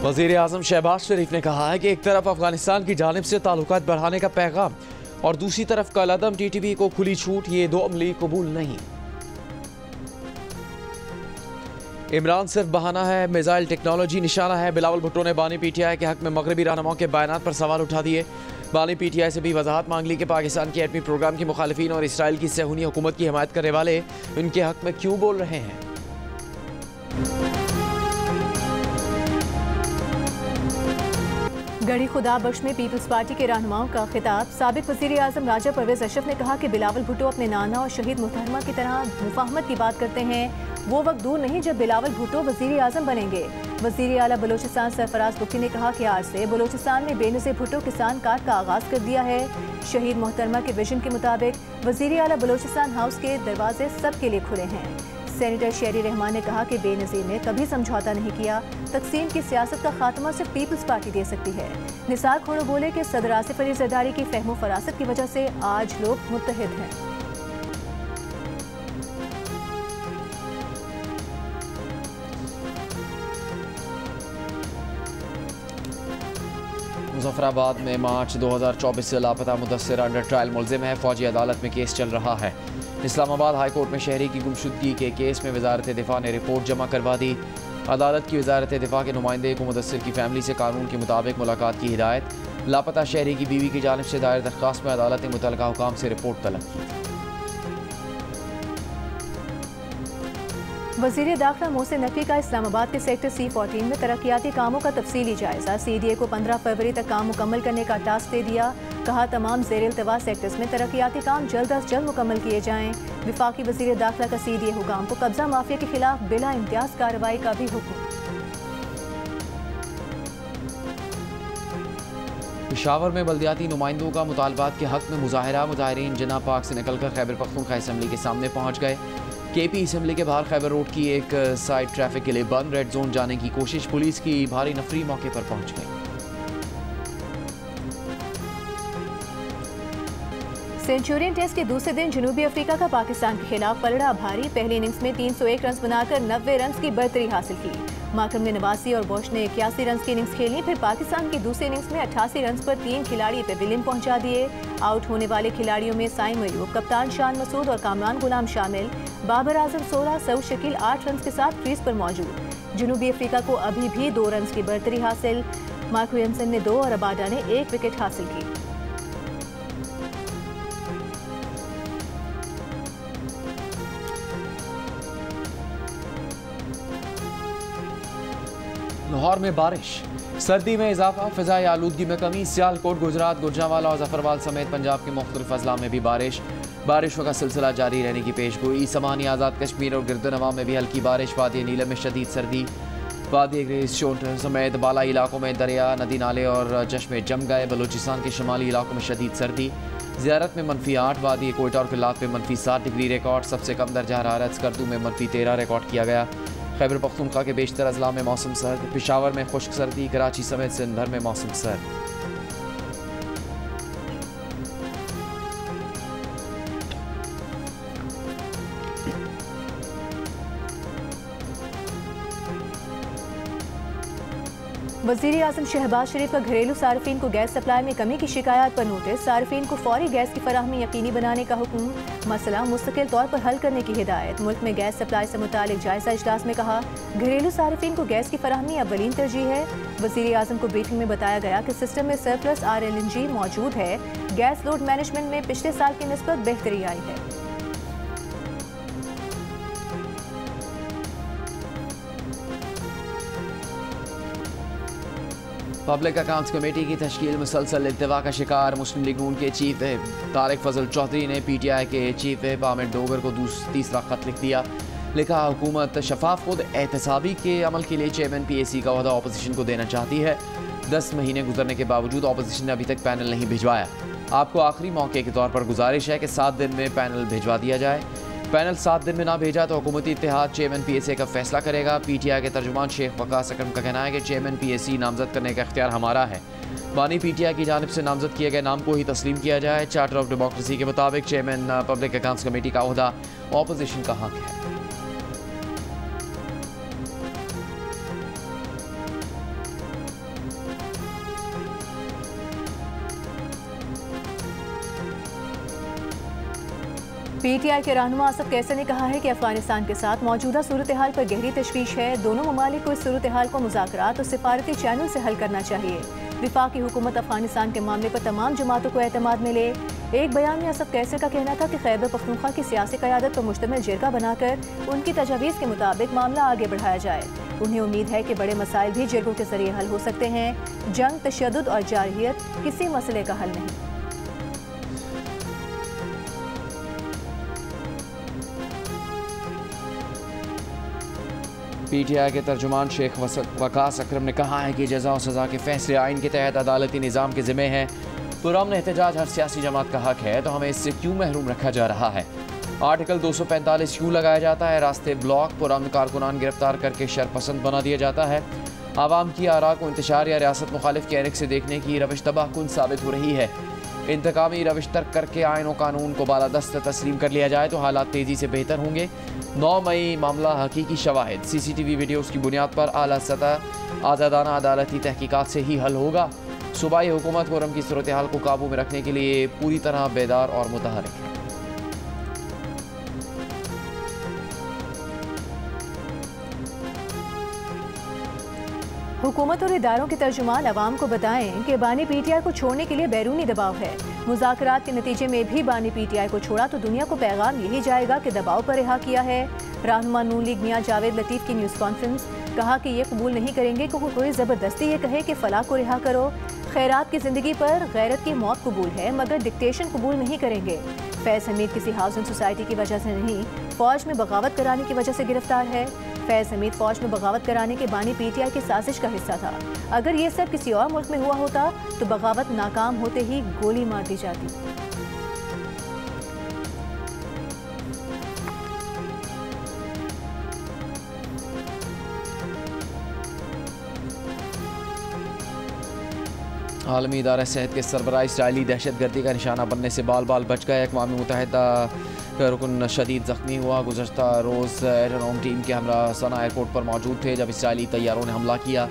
वज़ीर आज़म शहबाज शरीफ ने कहा है कि एक तरफ अफगानिस्तान की जानिब से ताल्लुकात बढ़ाने का पैगाम और दूसरी तरफ कलअदम TTP को खुली छूट, ये दो अमली कबूल नहीं। इमरान सिर्फ बहाना है, मिसाइल टेक्नोलॉजी निशाना है। बिलावल भुट्टो ने बानी PTI के हक में मगरबी रहनुमाओं के बयानात पर सवाल उठा दिए। बानी PTI से भी वजाहत मांग ली कि पाकिस्तान के एटमी प्रोग्राम की मुखालिफिन और इसराइल की सहूनी हुकूमत की हिमायत करने वाले उनके हक में क्यों बोल रहे हैं। गढ़ी खुदा बख्श में पीपल्स पार्टी के रहनुमाओं का खिताब। साबिक वज़ीर आज़म राजा परवेज अशरफ ने कहा कि बिलावल भुट्टो अपने नाना और शहीद मुहतरमा की तरह मुफाहमत की बात करते हैं। वो वक्त दूर नहीं जब बिलावल भुट्टो वज़ीर आज़म बनेंगे। वज़ीर आला बलोचिस्तान सरफराज बुक्की ने कहा कि आज से बलोचिस्तान में बेनज़ीर भुट्टो किसान कार्ड का आगाज़ कर दिया है। शहीद मोहतरमा के विजन के मुताबिक वज़ीर आला बलोचिस्तान हाउस के दरवाजे सबके लिए खुले हैं। सेनेटर शेरी रहमान ने कहा कि बेनज़ीर ने कभी समझौता नहीं किया। तकसीम की सियासत का खात्मा सिर्फ पीपल्स पार्टी दे सकती है। निसार खोड़ो बोले कि सदर आसिफ अली ज़रदारी की फहमो फरासत की वजह से आज लोग मुत्तहिद हैं। मुजफ्फराबाद में मार्च 2024 से लापता मुदस्सिर अंडर ट्रायल मुलजिम है। फौजी अदालत में केस चल रहा है। इस्लामाबाद हाई कोर्ट में शहरी की गुमशुदगी के केस में वजारत दिफा ने रिपोर्ट जमा करवा दी। अदालत की वजारत दिफा के नुमाइंदे को मुदस्सिर की फैमिली से कानून के मुताबिक मुलाकात की हिदायत। लापता शहरी की बीवी की जानिब से दायर दरख्वास्त में अदालत ने मुतल्लिका हुकाम से रिपोर्ट तलब की। वज़ीर दाखिला मोहसिन नकवी का इस्लामाबाद के सेक्टर C14 में तरक्याती कामों का तफसीली जायजा। CDA को 15 फरवरी तक काम मुकम्मल करने का टास्क दे दिया। कहा तमाम ज़ेर इल्तवा सेक्टर्स में तरक्याती काम जल्द अज जल्द मुकम्मल किए जाएँ। विफाकी वज़ीर दाखिला का CDA हुकाम को कब्जा माफिया के खिलाफ बिला इम्तियाज़ कार्रवाई का भी हुक्म। पेशावर में बल्दियाती नुमाइंदों का मुतालबात के हक में मुजाहरा। मुजाहिरीन जिन्ना पार्क से निकलकर खैबर पख्तूनख्वा असम्बली के सामने पहुँच गए। KP असम्बली के बाहर खैबर रोड की एक साइड ट्रैफिक के लिए बंद। रेड जोन जाने की कोशिश। पुलिस की भारी नफरी मौके पर पहुंच गई। सेंचुरियन टेस्ट के दूसरे दिन जनूबी अफ्रीका का पाकिस्तान के खिलाफ पलड़ा भारी। पहली इनिंग्स में 301 रन बनाकर 90 रन की बढ़तरी हासिल की। माकरम ने 89 और बॉश ने 81 रन की इनिंग्स खेली। फिर पाकिस्तान की दूसरी इनिंग्स में 88 रन पर 3 खिलाड़ी पेविलियन पहुंचा दिए। आउट होने वाले खिलाड़ियों में साइम अयूब, कप्तान शान मसूद और कामरान गुलाम शामिल। बाबर आजम 16, सऊद शकील 8 रन के साथ क्रीज पर मौजूद। जनूबी अफ्रीका को अभी भी 2 रन की बढ़तरी हासिल। मार्क विलियमसन ने 2 और अबाडा ने 1 विकेट हासिल की। लाहौर में बारिश, सर्दी में इजाफा, फिजाई आलूदगी में कमी। सियालकोट, गुजरात, गुजरांवाला और जफरवाल समेत पंजाब के मुख्तलिफ अजला में भी बारिशों का सिलसिला जारी रहने की पेशगोई। समानी आज़ाद कश्मीर और गिरदनवा में भी हल्की बारिश। वादी नीलम में शदीद सर्दी। वादी ग्रेस, शोंटर समेत बालाई इलाकों में दरिया, नदी नाले और चश्मे जम गए। बलूचिस्तान के शुमाली इलाकों में शदीद सर्दी। ज़ियारत में -8, वादी कोयटा और किलात में -7 डिग्री रिकॉर्ड। सबसे कम दर्जा हरारत स्कर्दू में -13 रिकॉर्ड किया गया। खैबर पख्तूनख्वा के बेशतर अजला में मौसम सर्द। पेशावर में खुश्क सर्दी। कराची समेत सिंध भर में मौसम सर्द। वज़ीर आज़म शहबाज शरीफ का घरेलू सार्फिन को गैस सप्लाई में कमी की शिकायत पर नोटिस। सार्फिन को फौरी गैस की फराहमी यकीनी बनाने का हुक्म। मसला मुस्तकिल तौर पर हल करने की हिदायत। मुल्क में गैस सप्लाई से मुतालिक जायजा इजलास में कहा घरेलू सार्फिन को गैस की फराहमी अव्वलीन तरजीह है। वज़ीर आज़म को ब्रीफिंग में बताया गया कि सिस्टम में सरप्लस RLNG मौजूद है। गैस लोड मैनेजमेंट में पिछले साल की निस्बत बेहतरी आई है। पब्लिक अकाउंट्स कमेटी की तश्कील मुसलसल इल्तिवा का शिकार। मुस्लिम लीग नून के चीफ व्हिप तारिक फजल चौधरी ने PTI के चीफ व्हिप आमिर डोगर को तीसरा खत लिख दिया। लिखा हुकूमत शफाफ खुद एहतसाबी के अमल के लिए चेयरमैन PAC का ओहदा अपोजिशन को देना चाहती है। 10 महीने गुजरने के बावजूद अपोजिशन ने अभी तक पैनल नहीं भिजवाया। आपको आखिरी मौके के तौर पर गुजारिश है कि 7 दिन में पैनल भिजवा दिया जाए। पैनल 7 दिन में ना भेजा तो हुकूमती इत्तेहाद चेयरमैन PAC का फैसला करेगा। PTI के तर्जुमान शेख वकास अकरम का कहना है कि चेयरमैन PAC नामजद करने का इख्तियार हमारा है। बानी PTI की जानिब से नामजद किए गए नाम को ही तस्लीम किया जाए। चार्टर ऑफ डेमोक्रेसी के मुताबिक चेयरमैन पब्लिक अकाउंट्स कमेटी का ओहदा अपोजिशन का हक है। PTI के रहनुमा असद कैसर ने कहा है कि अफगानिस्तान के साथ मौजूदा सूरत हाल पर गहरी तशवीश है। दोनों ममालिक को इस सूरत हाल को मुज़ाकरात और सिफारती चैनल से हल करना चाहिए। विफाकी हुकूमत अफगानिस्तान के मामले पर तमाम जमातों को एतमाद मिले। एक बयान में असद कैसर का कहना था कि खैबर पख्तूनख्वा की सियासी क़यादत पर मुश्तमिल जिरगा बनाकर उनकी तजावीज़ के मुताबिक मामला आगे बढ़ाया जाए। उन्हें उम्मीद है कि बड़े मसाइल भी जिरगों के जरिए हल हो सकते हैं। जंग, तशद्दुद और जारहियत किसी मसले का हल नहीं। PTI के तर्जुमान शेख वकास अकरम ने कहा है कि जज़ा और सज़ा के फैसले आइन के तहत अदालती निज़ाम के ज़िम्मे हैं। पुरअमन एहतजाज हर सियासी जमात का हक है, तो हमें इससे क्यों महरूम रखा जा रहा है? आर्टिकल 245 क्यों लगाया जाता है? रास्ते ब्लॉक, पुरअमन कारकुनान गिरफ्तार करके शरपसंद बना दिया जाता है। आवाम की आरा को इंतशार या रियासत मुखालिफ के ऐनक से देखने की रविश तबाहकुन साबित हो रही है। इंतकामी रविश तर्क करके आइन और कानून को बालादस्त तस्लीम कर लिया जाए तो हालात तेज़ी से बेहतर होंगे। 9 मई मामला हकीकी शवाहिद, CCTV वीडियोज़ की बुनियाद पर आला सतह आज़ादाना अदालती तहकीकात से ही हल होगा। सूबाई हुकूमत पुरअमन की सूरत हाल को काबू में रखने के लिए पूरी तरह बेदार और मुतहरिक है। हुकूमत और इदारों के तर्जुमान अवाम को बताएं कि बानी PTI को छोड़ने के लिए बैरूनी दबाव है। मुज़ाकरात के नतीजे में भी बानी PTI को छोड़ा तो दुनिया को पैगाम यही जाएगा कि दबाव पर रिहा किया है। रहनुमा नून लीग मियां जावेद लतीफ़ की न्यूज़ कॉन्फ्रेंस, कहा कि ये कबूल नहीं करेंगे कि कोई ज़बरदस्ती ये कहे कि फ़लाह को रिहा करो। खैरात की ज़िंदगी पर गैरत की मौत कबूल है, मगर डिक्टेशन कबूल नहीं करेंगे। फैज़ हमीद किसी हाउसिंग सोसाइटी की वजह से नहीं, फ़ौज में बगावत कराने की वजह से गिरफ्तार है। फैज़ हमीद फ़ौज में बगावत कराने के बानी PTI की साजिश का हिस्सा था। अगर ये सब किसी और मुल्क में हुआ होता तो बगावत नाकाम होते ही गोली मार दी जाती। आलमी इदारा सेहत के सरबराह इसराइली दहशतगर्दी का निशाना बनने से बाल बाल बच गए। अक़वाम मुत्तहिदा का रुकन शदीद ज़ख्मी हुआ। गुज़श्ता रोज़ एयरहोम टीम के हमरा सना एयरपोर्ट पर मौजूद थे जब इसराइली तैयारों ने हमला किया।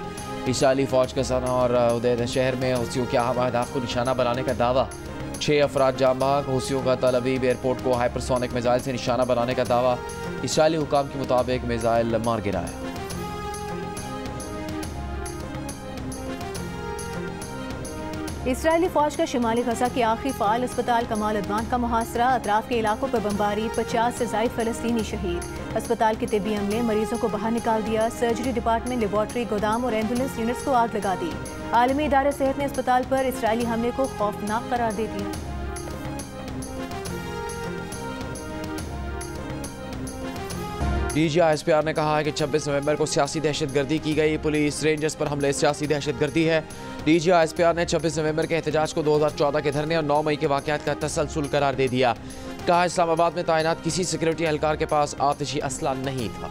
इसराइली फ़ौज का सना और उदैद शहर में हुसियों के अहम अहदाफ को निशाना बनाने का दावा। 6 अफराद जाँ बहक। हुसियों का तल अवीव एयरपोर्ट को हाइपरसोनिक मिज़ाइल से निशाना बनाने का दावा। इसराइली हुकाम के मुताबिक मिज़ाइल मार गिराया। इसराइली फ़ौज का शिमाली गजा के आखिरी फ़ाल अस्पताल कमाल अदवान का मुहासरा। अतराफ के इलाकों पर बमबारी, 50 से ज़ायद फ़लस्तीनी शहीद। अस्पताल के तिब्बी अमले मरीजों को बाहर निकाल दिया। सर्जरी डिपार्टमेंट, लेबॉर्ट्री, गोदाम और एम्बुलेंस यूनिट्स को आग लगा दी। आलमी इदारे सेहत ने अस्पताल पर इसराइली हमले को खौफनाक करार दे दिया। DGI SPR ने कहा है कि 26 नवंबर को सियासी दहशतगर्दी की गई। पुलिस रेंजर्स पर हमले सियासी दहशतगर्दी है। DGI SPR ने 26 नवंबर के एहतजाज को 2014 के धरने और 9 मई के वाक़यात का तसलसल करार दे दिया। कहा इस्लामाबाद में तैनात किसी सिक्योरिटी एहलकार के पास आतिशी असला नहीं था।